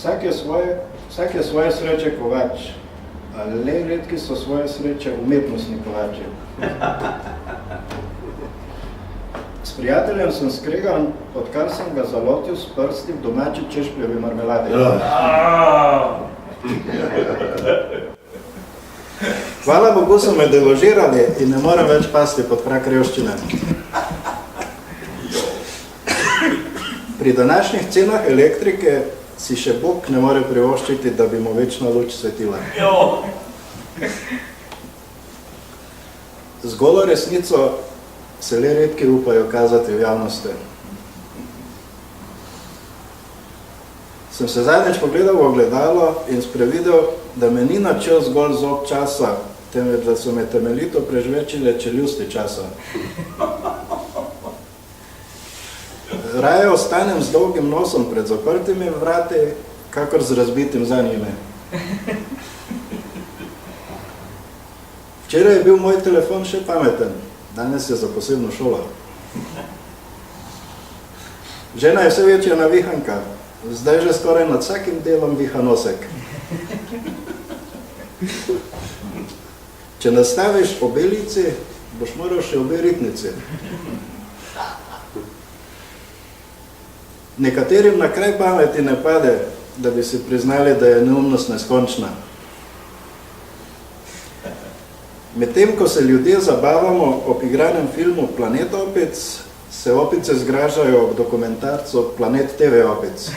Vsak je svoje sreče kovač, a le redki so svoje sreče umetnostni kovači. S prijateljem sem skregan, odkar sem ga zalotil s prsti v domači češpljevi marmeladi. Hvala Bogu so me deložirali in ne morem več pasti pod prak revščine. Pri današnjih cenah elektrike si še Bog ne more privoščiti, da bi mu večna luč svetila. Z golo resnico se le redki upajo kazati v javnosti. Sem se zadnjič pogledal v ogledalo in sprevidel, da me ni načel zgolj zob časa, temveč da so me temeljito prežvečile čeljusti časa. Raje ostanem z dolgim nosom pred zaprtimi vrati, kakor z razbitim za njime. Včeraj je bil moj telefon še pameten, danes je za posebno šolo. Žena je vse večja navihanka, zdaj že skoraj nad vsakim delom viha nosek. Če nastaviš obe lici, boš moral še obe ritnici. Nekaterim na kraj pameti ne pade, da bi si priznali, da je neumnost neskončna. Medtem, ko se ljudje zabavamo ob igranem filmu Planet opic, se opice zgražajo ob dokumentarcu Planet TV opic.